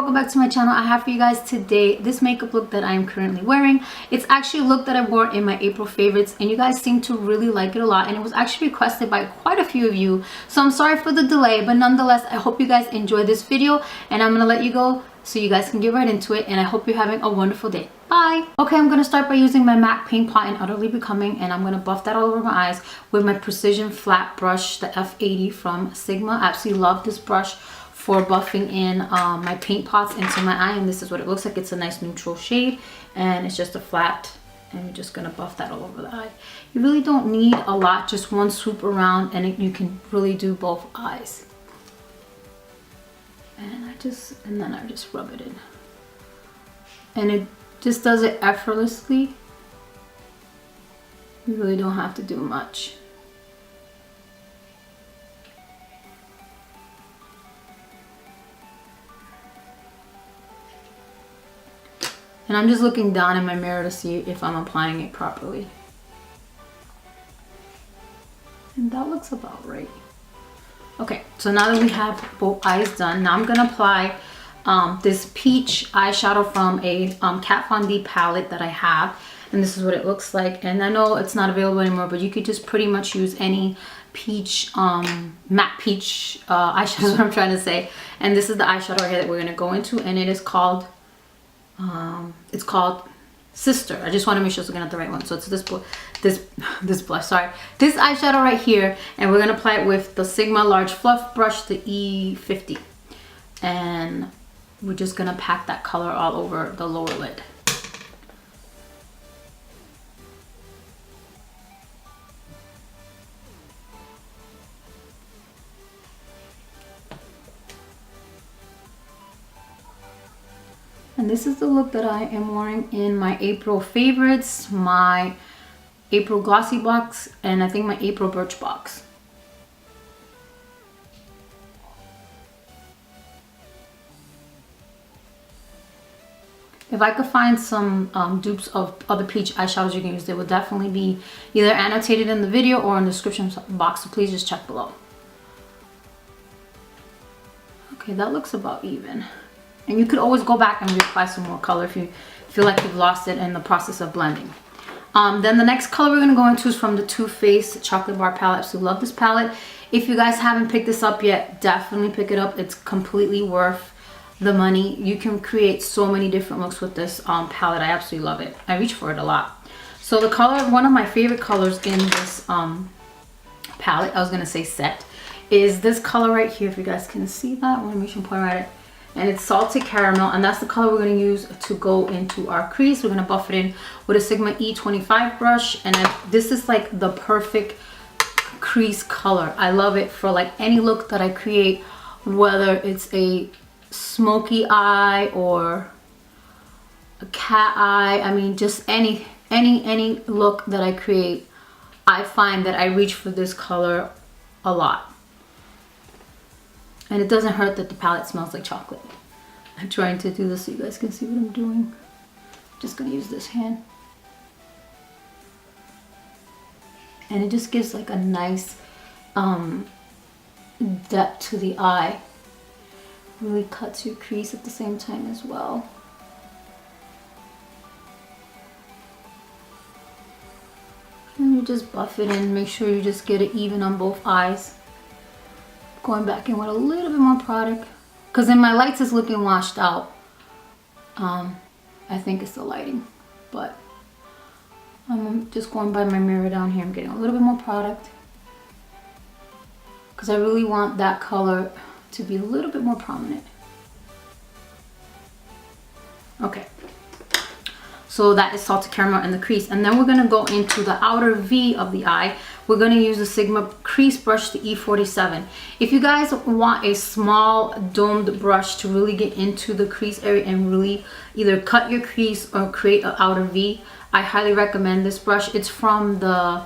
welcome back to my channel. I have for you guys today this makeup look that I am currently wearing. It's actually a look that I wore in my April favorites, and you guys seem to really like it a lot, and it was actually requested by quite a few of you, so I'm sorry for the delay, but nonetheless I hope you guys enjoyed this video, and I'm gonna let you go so you guys can get right into it, and I hope you're having a wonderful day. Bye. Okay, I'm gonna start by using my MAC Paint Pot in Utterly Becoming, and I'm gonna buff that all over my eyes with my precision flat brush, the F80 from Sigma. I absolutely love this brush for buffing in my paint pots into my eye, and this is what it looks like. It's a nice neutral shade, and it's just a flat, and you're just gonna buff that all over the eye. You really don't need a lot, just one swoop around, and you can really do both eyes. And then I just rub it in, and it just does it effortlessly. You really don't have to do much. And I'm just looking down in my mirror to see if I'm applying it properly. And that looks about right. Okay, so now that we have both eyes done, now I'm gonna apply this peach eyeshadow from a Kat Von D palette that I have. And this is what it looks like. And I know it's not available anymore, but you could just pretty much use any peach, matte peach eyeshadow is what I'm trying to say. And this is the eyeshadow right here that we're gonna go into, and it is called it's called Sister. I just want to make sure I'm looking at the right one. So it's this blush, sorry, this eyeshadow right here, and we're gonna apply it with the Sigma large fluff brush, the E50, and we're just gonna pack that color all over the lower lid. And this is the look that I am wearing in my April favorites, my April glossy box, and I think my April birch box. If I could find some dupes of other peach eyeshadows you can use, they will definitely be either annotated in the video or in the description box, so please just check below. Okay, that looks about even. And you could always go back and reapply some more color if you feel like you've lost it in the process of blending. Then the next color we're going to go into is from the Too Faced Chocolate Bar palette. So love this palette. If you guys haven't picked this up yet, definitely pick it up. It's completely worth the money. You can create so many different looks with this palette. I absolutely love it. I reach for it a lot. So the color, one of my favorite colors in this palette, I was going to say set, is this color right here. If you guys can see that, I want to make sure I'm pointing at it. And it's Salted Caramel, and that's the color we're going to use to go into our crease. We're going to buff it in with a Sigma E25 brush, and this is like the perfect crease color. I love it for like any look that I create, whether it's a smoky eye or a cat eye. I mean, just any look that I create, I find that I reach for this color a lot. And it doesn't hurt that the palette smells like chocolate. I'm trying to do this so you guys can see what I'm doing. Just gonna use this hand. And it just gives like a nice depth to the eye. Really cuts your crease at the same time as well. And you just buff it in, make sure you just get it even on both eyes. Going back in with a little bit more product, because in my lights it's looking washed out. I think it's the lighting, but I'm just going by my mirror down here. I'm getting a little bit more product because I really want that color to be a little bit more prominent. Okay, so that is Salted Caramel in the crease, and then we're going to go into the outer V of the eye. We're going to use the Sigma crease brush, the E47. If you guys want a small domed brush to really get into the crease area and really either cut your crease or create an outer V, I highly recommend this brush. It's from the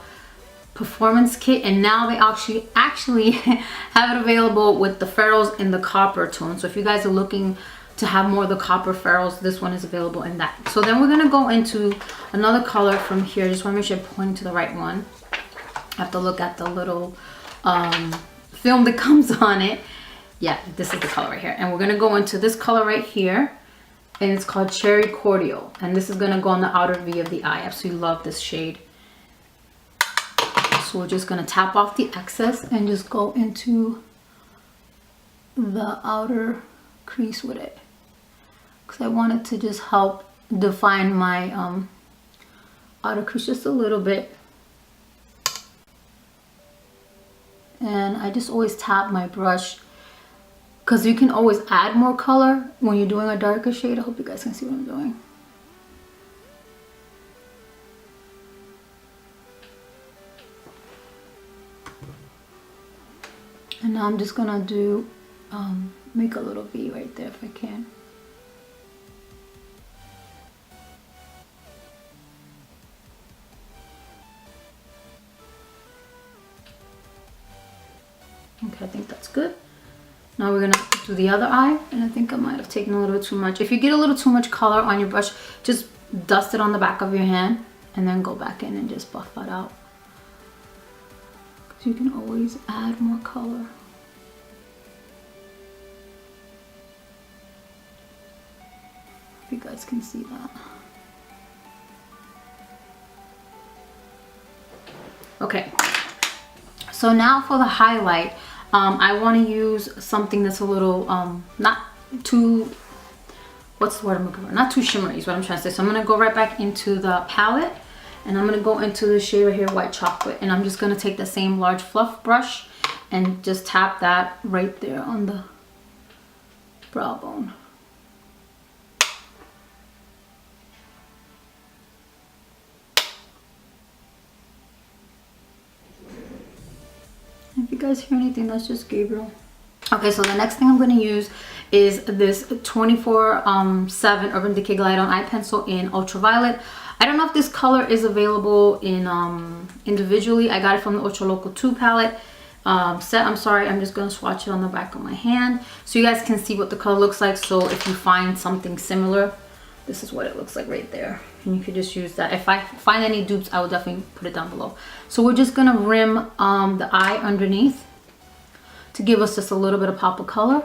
Performance Kit, and now they actually have it available with the ferrules in the copper tone. So if you guys are looking to have more of the copper ferrules, this one is available in that. So then we're going to go into another color from here. I just want to make sure I'm pointing to the right one. I have to look at the little film that comes on it. Yeah, this is the color right here. And we're gonna go into this color right here, and it's called Cherry Cordial. And this is gonna go on the outer V of the eye. I absolutely love this shade. So we're just gonna tap off the excess and just go into the outer crease with it. Because I wanted to just help define my outer crease just a little bit. And I just always tap my brush, because you can always add more color when you're doing a darker shade. I hope you guys can see what I'm doing. And now I'm just gonna do, make a little V right there if I can. Okay, I think that's good. Now we're gonna do the other eye, and I think I might have taken a little bit too much. If you get a little too much color on your brush, just dust it on the back of your hand and then go back in and just buff that out. Because you can always add more color. If you guys can see that. Okay, so now for the highlight. I want to use something that's a little, not too, what's the word I'm looking for? Not too shimmery is what I'm trying to say. So I'm going to go right back into the palette, and I'm going to go into the shade right here, White Chocolate. And I'm just going to take the same large fluff brush and just tap that right there on the brow bone. If you guys hear anything, that's just Gabriel. Okay, so the next thing I'm going to use is this 24/7 Urban Decay Glide On Eye Pencil in Ultraviolet. I don't know if this color is available in individually. I got it from the Ultra Local 2 palette set. I'm sorry, I'm just going to swatch it on the back of my hand so you guys can see what the color looks like. So if you find something similar, this is what it looks like right there. And you could just use that. If I find any dupes, I will definitely put it down below. So we're just gonna rim the eye underneath to give us just a little bit of pop of color.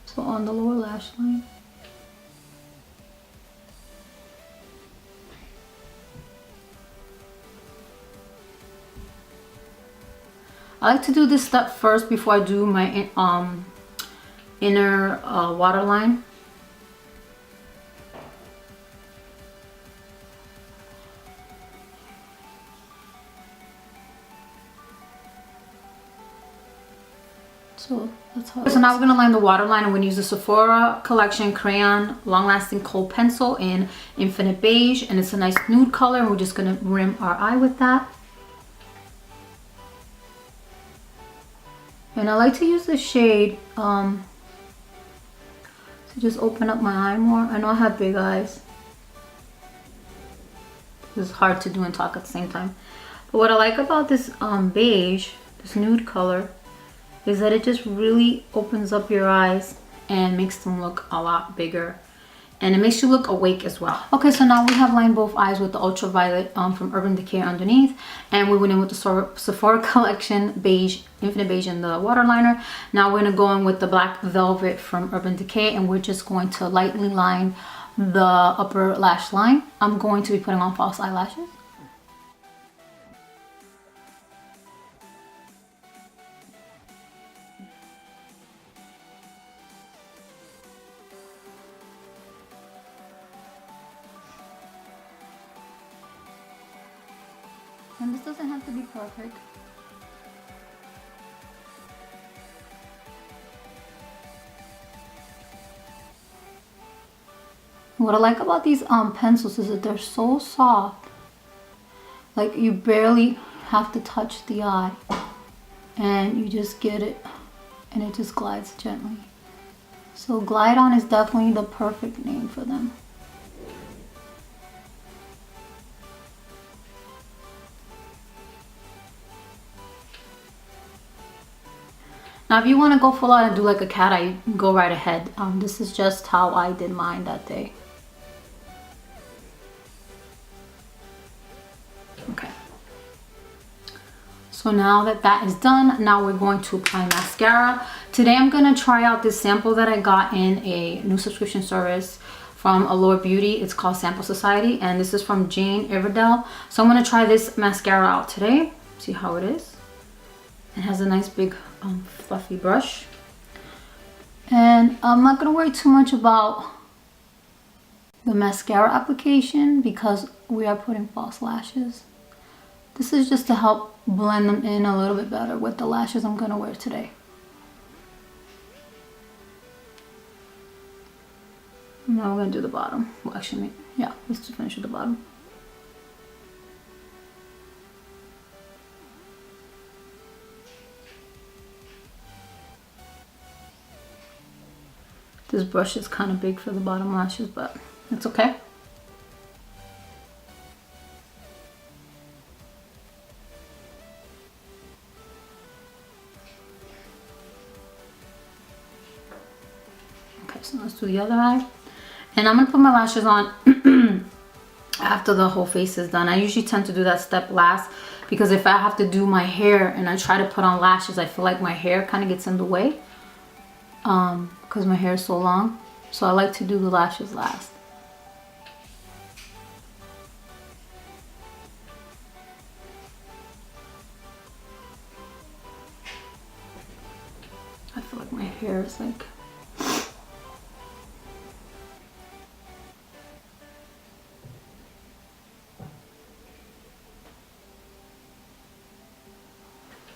So on the lower lash line. I like to do this step first before I do my inner waterline. So that's how. So now we're gonna line the waterline. I'm gonna use the Sephora Collection Crayon Long Lasting Kohl Pencil in Infinite Beige, and it's a nice nude color. And we're just gonna rim our eye with that. And I like to use the shade to just open up my eye more. I know I have big eyes. It's hard to do and talk at the same time. But what I like about this beige, this nude color, is that it just really opens up your eyes and makes them look a lot bigger. And it makes you look awake as well. Okay, so now we have lined both eyes with the Ultraviolet from Urban Decay underneath. And we went in with the Sephora Collection Beige, Infinite Beige in the waterliner. Now we're gonna go in with the Black Velvet from Urban Decay, and we're just going to lightly line the upper lash line. I'm going to be putting on false eyelashes. And this doesn't have to be perfect. What I like about these pencils is that they're so soft. Like you barely have to touch the eye. And you just get it. And it just glides gently. So Glide On is definitely the perfect name for them. Now if you want to go full out and do like a cat eye, go right ahead. This is just how I did mine that day. So So now that that is done, now we're going to apply mascara. Today I'm going to try out this sample that I got in a new subscription service from Allure Beauty. It's called Sample Society, and this is from Jane Iredale. So I'm going to try this mascara out today. See how it is. It has a nice big fluffy brush. And I'm not going to worry too much about the mascara application because we are putting false lashes. This is just to help blend them in a little bit better with the lashes I'm going to wear today. Now we're going to do the bottom. Well, actually, yeah, let's finish with the bottom. This brush is kind of big for the bottom lashes, but it's okay. Okay, so let's do the other eye. And I'm gonna put my lashes on after the whole face is done. I usually tend to do that step last because if I have to do my hair and I try to put on lashes, I feel like my hair kind of gets in the way because my hair is so long. So I like to do the lashes last. I feel like my hair is like...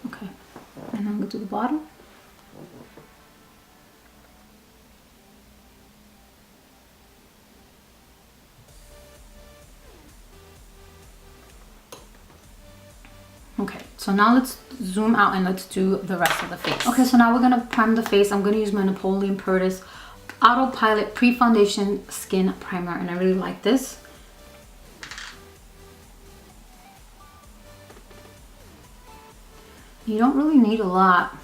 Okay, and I'm gonna do the bottom. Okay, so now let's zoom out and let's do the rest of the face. Okay, so now we're gonna prime the face. I'm gonna use my Napoleon Purtis Autopilot Pre-Foundation Skin Primer, and I really like this. You don't really need a lot.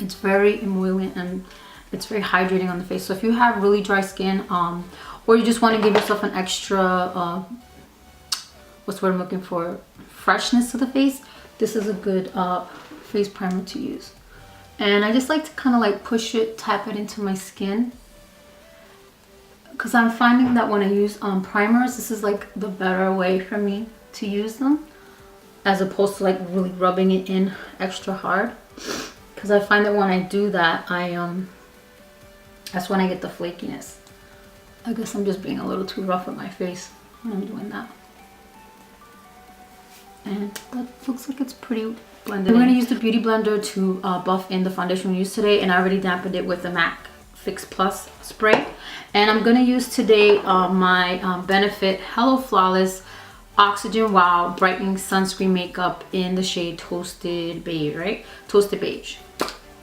It's very emollient and it's very hydrating on the face. So if you have really dry skin, or you just want to give yourself an extra, what's the word I'm looking for? Freshness to the face, this is a good face primer to use. And I just like to kind of like push it, tap it into my skin. Because I'm finding that when I use primers, this is like the better way for me to use them, as opposed to like really rubbing it in extra hard. Because I find that when I do that, that's when I get the flakiness. I guess I'm just being a little too rough with my face when I'm doing that. And that looks like it's pretty blended. We're going to use the Beauty Blender to buff in the foundation we used today, and I already dampened it with the MAC Fix Plus spray. And I'm going to use today my Benefit Hello Flawless Oxygen Wow Brightening Sunscreen Makeup in the shade Toasted Beige, right? Toasted Beige.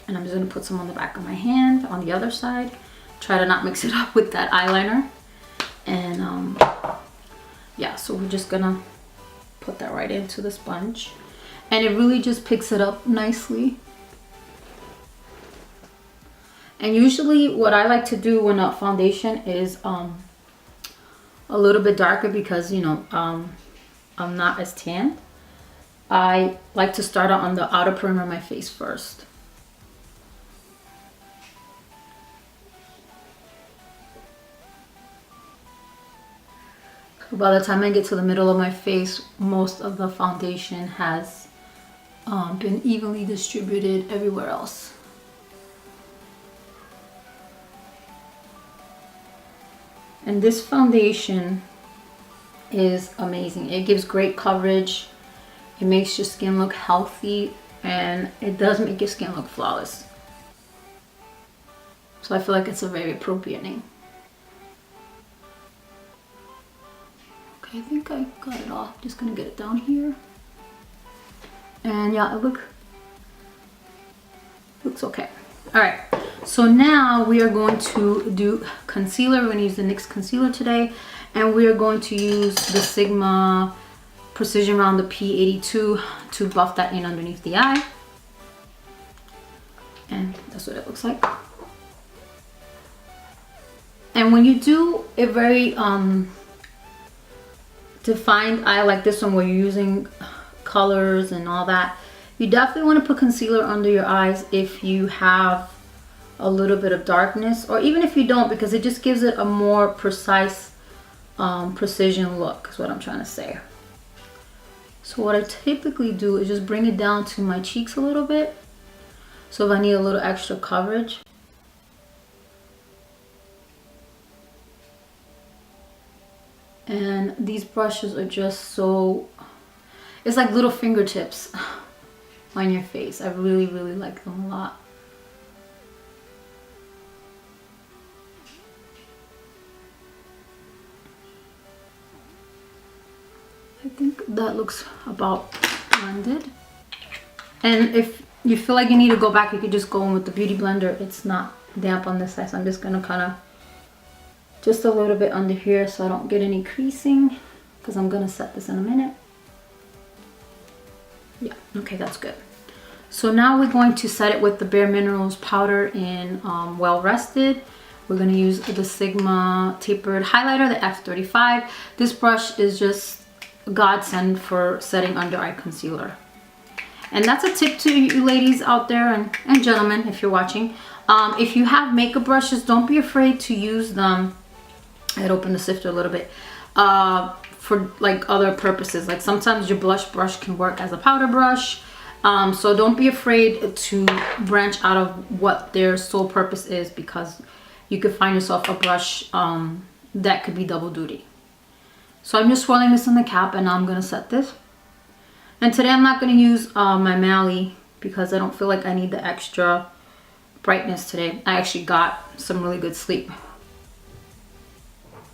And I'm just going to put some on the back of my hand on the other side. Try to not mix it up with that eyeliner. And yeah, so we're just going to put that right into the sponge. And it really just picks it up nicely. And usually what I like to do when a foundation is a little bit darker, because, you know, I'm not as tan, I like to start out on the outer perimeter of my face first. So by the time I get to the middle of my face, most of the foundation has been evenly distributed everywhere else. And this foundation is amazing. It gives great coverage. It makes your skin look healthy, and it does make your skin look flawless. So I feel like it's a very appropriate name. Okay, I think I got it off. Just gonna get it down here. And yeah, it looks okay. All right, so now we are going to do concealer. We're gonna use the NYX concealer today, and we are going to use the Sigma Precision Round, the P82, to buff that in underneath the eye. And that's what it looks like. And when you do a very defined eye like this one, where you're using colors and all that. You definitely want to put concealer under your eyes if you have a little bit of darkness, or even if you don't, because it just gives it a more precise precision look is what I'm trying to say. So what I typically do is just bring it down to my cheeks a little bit. So if I need a little extra coverage. And these brushes are just so, it's like little fingertips on your face. I really, really like them a lot. I think that looks about blended. And if you feel like you need to go back, you could just go in with the Beauty Blender. It's not damp on this side, so I'm just gonna kind of just a little bit under here so I don't get any creasing, because I'm gonna set this in a minute. Yeah, okay, that's good. So now we're going to set it with the Bare Minerals powder in Well Rested. We're gonna use the Sigma Tapered highlighter, the F35. This brush is just a godsend for setting under eye concealer. And that's a tip to you ladies out there and gentlemen if you're watching. If you have makeup brushes, don't be afraid to use them. I'd open the sifter a little bit for like other purposes. Like sometimes your blush brush can work as a powder brush. So don't be afraid to branch out of what their sole purpose is, because you could find yourself a brush that could be double duty. So I'm just swirling this in the cap, and now I'm gonna set this. And today I'm not gonna use my Mally because I don't feel like I need the extra brightness today. I actually got some really good sleep,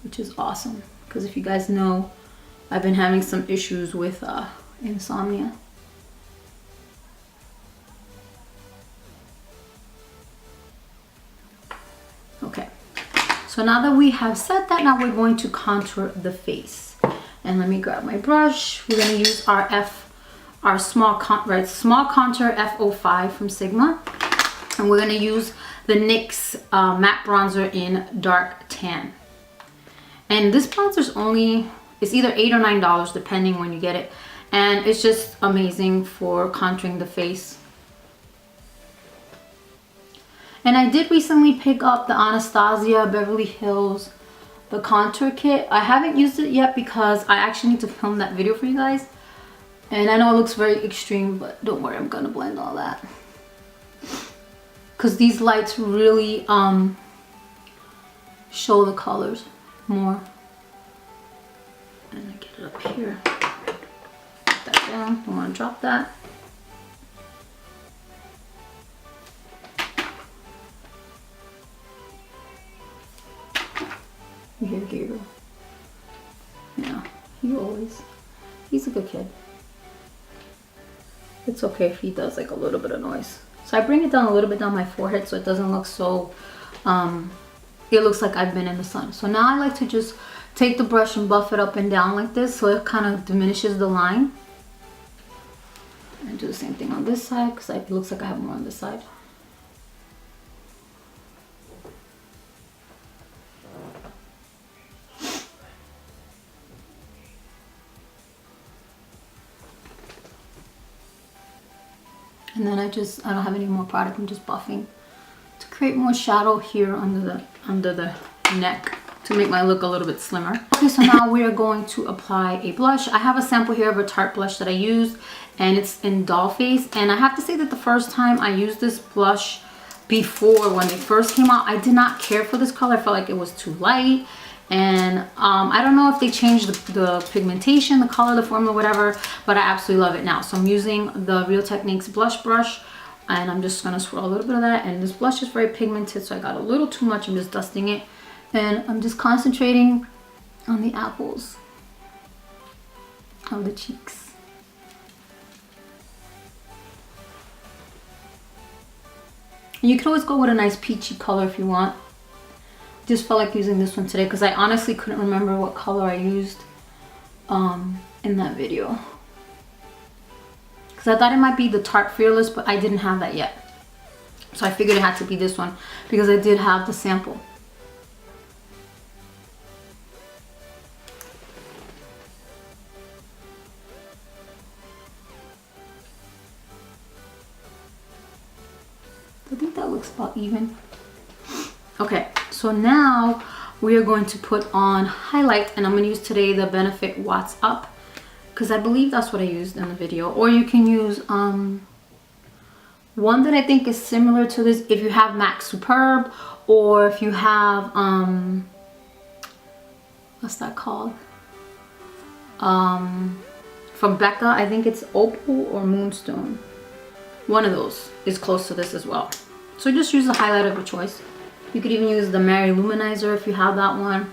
which is awesome, because if you guys know, I've been having some issues with insomnia. Okay, so now that we have set that, now we're going to contour the face. And let me grab my brush. We're gonna use our small contour F05 from Sigma. And we're gonna use the NYX matte bronzer in dark tan. And this bronzer's it's either $8 or $9 depending when you get it. And it's just amazing for contouring the face. And I did recently pick up the Anastasia Beverly Hills, the contour kit. I haven't used it yet because I actually need to film that video for you guys. And I know it looks very extreme, but don't worry, I'm gonna blend all that. Because these lights really show the colors more. And I get it up here. Put that down, don't wanna drop that. Here, Gabriel. Yeah, he's a good kid. It's okay if he does like a little bit of noise. So I bring it down a little bit down my forehead so it doesn't look so, it looks like I've been in the sun. So now I like to just take the brush and buff it up and down like this so it kind of diminishes the line. And do the same thing on this side because it looks like I have more on this side. And then I don't have any more product. I'm just buffing to create more shadow here under the neck to make my look a little bit slimmer. Okay, so now we are going to apply a blush. I have a sample here of a Tarte blush that I used, and it's in Dollface. And I have to say that the first time I used this blush before, when they first came out, I did not care for this color. I felt like it was too light. And I don't know if they changed the pigmentation, the color, the formula, whatever, but I absolutely love it now. So I'm using the Real Techniques blush brush, and I'm just gonna swirl a little bit of that. And this blush is very pigmented, so I got a little too much. I'm just dusting it, and I'm just concentrating on the apples of the cheeks. And you can always go with a nice peachy color if you want. Just felt like using this one today because I honestly couldn't remember what color I used in that video, because I thought it might be the Tarte Fearless, but I didn't have that yet, so I figured it had to be this one because I did have the sample. I think that looks about even. Okay, so now we are going to put on highlight, and I'm going to use today the Benefit What's Up, because I believe that's what I used in the video. Or you can use one that I think is similar to this if you have MAC Superb, or if you have what's that called, from Becca, I think it's Opal or Moonstone. One of those is close to this as well. So just use the highlight of your choice. You could even use the Mary Luminizer if you have that one.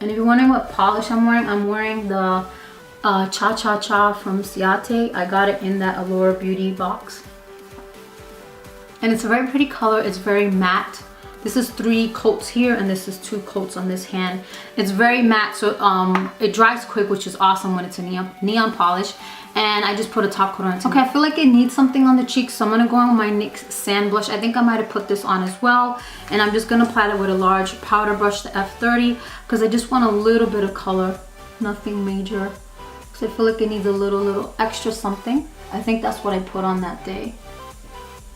And if you're wondering what polish I'm wearing the Cha Cha Cha from CIATE. I got it in that Allure Beauty box. And it's a very pretty color. It's very matte. This is 3 coats here, and this is 2 coats on this hand. It's very matte, so it dries quick, which is awesome when it's a neon polish. And I just put a top coat on it. Okay, I feel like it needs something on the cheeks, so I'm gonna go on with my NYX Sand Blush. I think I might have put this on as well. And I'm just gonna apply it with a large powder brush, the F30, because I just want a little bit of color, nothing major. Because I feel like it needs a little extra something. I think that's what I put on that day.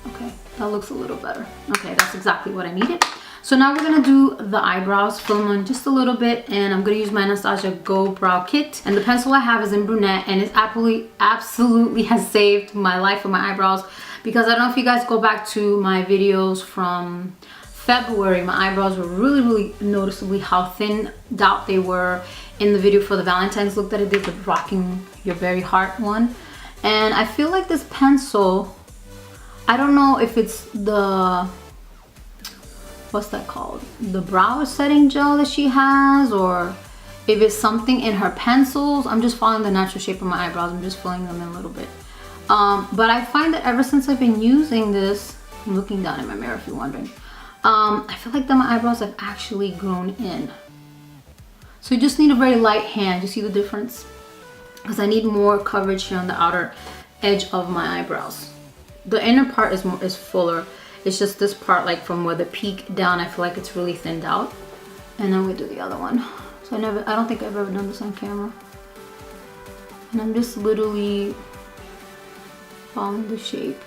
Okay, that looks a little better. Okay, that's exactly what I needed. So now we're gonna do the eyebrows, fill them in just a little bit, and I'm gonna use my Anastasia Go Brow Kit. And the pencil I have is in brunette, and it absolutely has saved my life with my eyebrows, because I don't know if you guys go back to my videos from February, my eyebrows were really noticeably how thinned out they were in the video for the Valentine's look that I did, the Rocking Your Very Heart one. And I feel like this pencil, I don't know if it's the, what's that called? The brow setting gel that she has, or if it's something in her pencils. I'm just following the natural shape of my eyebrows. I'm just filling them in a little bit. But I find that ever since I've been using this, I'm looking down in my mirror if you're wondering, I feel like that my eyebrows have actually grown in. So you just need a very light hand. You see the difference? Because I need more coverage here on the outer edge of my eyebrows. The inner part is fuller. It's just this part, like from where the peak down, I feel like it's really thinned out. And then we do the other one. So I don't think I've ever done this on camera. And I'm just literally following the shape.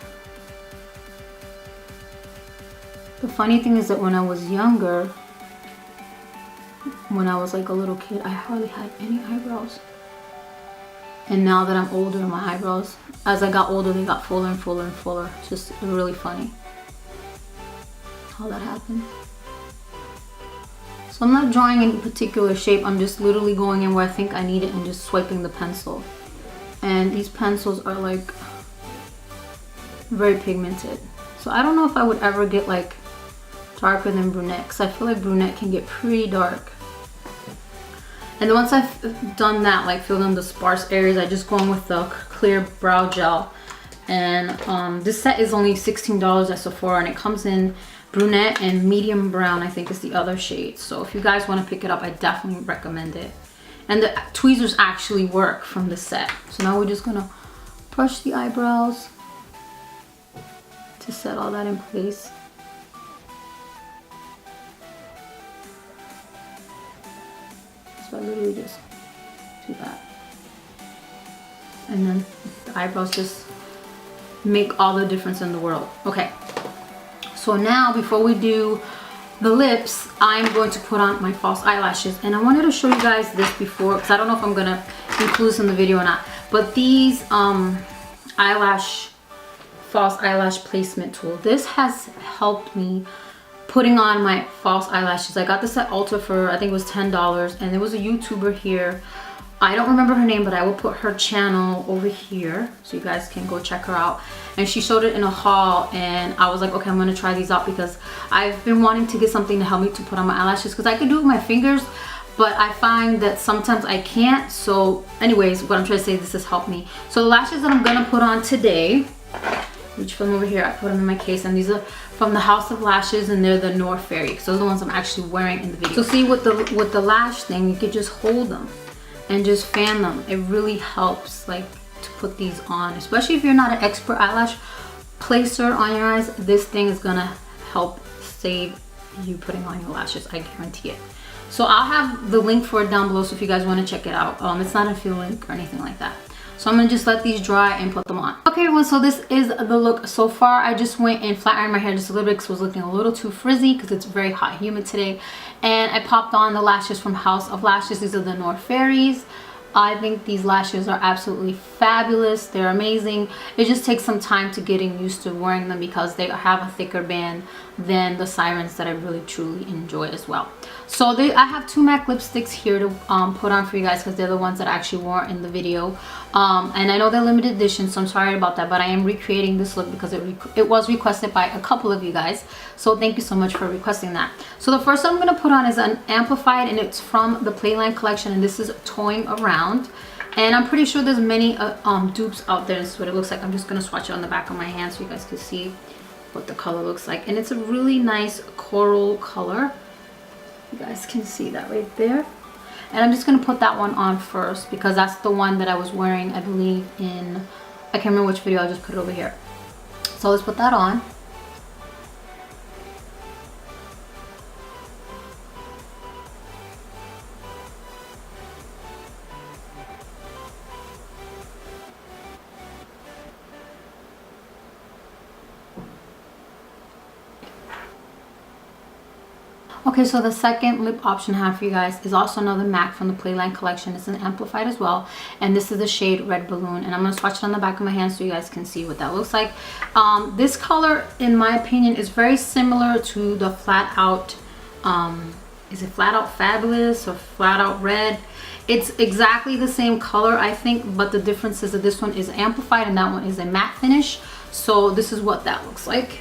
The funny thing is that when I was younger, when I was like a little kid, I hardly had any eyebrows. And now that I'm older, my eyebrows, as I got older, they got fuller and fuller and fuller. It's just really funny how that happened. So I'm not drawing any particular shape. I'm just literally going in where I think I need it and just swiping the pencil. And these pencils are like very pigmented. So I don't know if I would ever get like darker than brunette, because I feel like brunette can get pretty dark. And then once I've done that, like filled in the sparse areas, I just go in with the clear brow gel. And this set is only $16 at Sephora, and it comes in brunette and medium brown, I think is the other shade. So if you guys want to pick it up, I definitely recommend it. And the tweezers actually work from the set. So now we're just gonna brush the eyebrows to set all that in place. So I literally just do that. And then the eyebrows just make all the difference in the world. Okay, so now before we do the lips, I'm going to put on my false eyelashes. And I wanted to show you guys this before, because I don't know if I'm gonna include this in the video or not. But these false eyelash placement tool, this has helped me putting on my false eyelashes. I got this at Ulta for, I think it was $10, and there was a YouTuber here. I don't remember her name, but I will put her channel over here so you guys can go check her out. And she showed it in a haul, and I was like, okay, I'm gonna try these out, because I've been wanting to get something to help me to put on my eyelashes, because I could do it with my fingers, but I find that sometimes I can't. So anyways, what I'm trying to say, this has helped me. So the lashes that I'm gonna put on today, reach from over here, I put them in my case, and these are from the House of Lashes, and they're the North Fairy, because those are the ones I'm actually wearing in the video. So see, with the lash thing, you could just hold them and just fan them. It really helps, like, to put these on, especially if you're not an expert eyelash placer on your eyes. This thing is gonna help save you putting on your lashes, I guarantee it. So I'll have the link for it down below, so if you guys want to check it out. It's not a affiliate link or anything like that. So I'm gonna just let these dry and put them on. Okay everyone, so this is the look so far. I just went and flat ironed my hair just a little bit because it was looking a little too frizzy because it's very hot and humid today. And I popped on the lashes from House of Lashes. These are the North Fairies. I think these lashes are absolutely fabulous. They're amazing. It just takes some time to getting used to wearing them because they have a thicker band than the Sirens that I really truly enjoy as well. So I have two MAC lipsticks here to put on for you guys because they're the ones that I actually wore in the video. And I know they're limited edition, so I'm sorry about that, but I am recreating this look because it was requested by a couple of you guys. So thank you so much for requesting that. So the first one I'm going to put on is an Amplified, and it's from the Playline collection, and this is Toying Around. And I'm pretty sure there's many dupes out there. This is what it looks like. I'm just going to swatch it on the back of my hand so you guys can see what the color looks like. And it's a really nice coral color. You guys can see that right there. And I'm just going to put that one on first because that's the one that I was wearing, I believe, in, I can't remember which video. I'll just put it over here. So let's put that on. Okay, so the second lip option I have for you guys is also another MAC from the Playline collection. It's an Amplified as well, and this is the shade Red Balloon, and I'm going to swatch it on the back of my hand so you guys can see what that looks like. This color, in my opinion, is very similar to the Flat Out, is it Flat Out Fabulous or Flat Out Red? It's exactly the same color, I think, but the difference is that this one is amplified and that one is a matte finish. So this is what that looks like.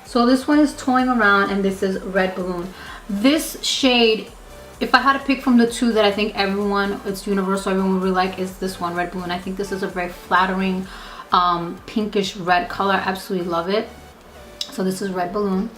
So this one is Toying Around and this is Red Balloon. This shade, if I had to pick from the two that I think it's universal, everyone would really like, is this one, Red Balloon. I think this is a very flattering pinkish red color. I absolutely love it. So this is Red Balloon.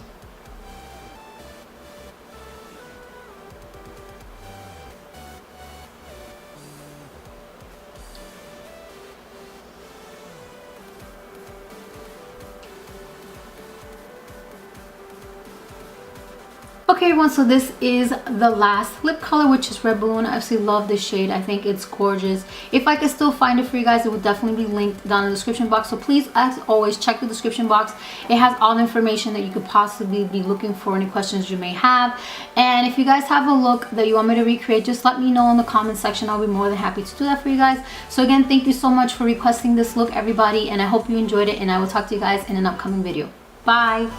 Okay everyone, so this is the last lip color, which is Red Balloon. I absolutely love this shade. I think it's gorgeous. If I could still find it for you guys, it will definitely be linked down in the description box. So please, as always, check the description box. It has all the information that you could possibly be looking for, any questions you may have. And if you guys have a look that you want me to recreate, just let me know in the comment section. I'll be more than happy to do that for you guys. So again, thank you so much for requesting this look, everybody, and I hope you enjoyed it, and I will talk to you guys in an upcoming video. Bye!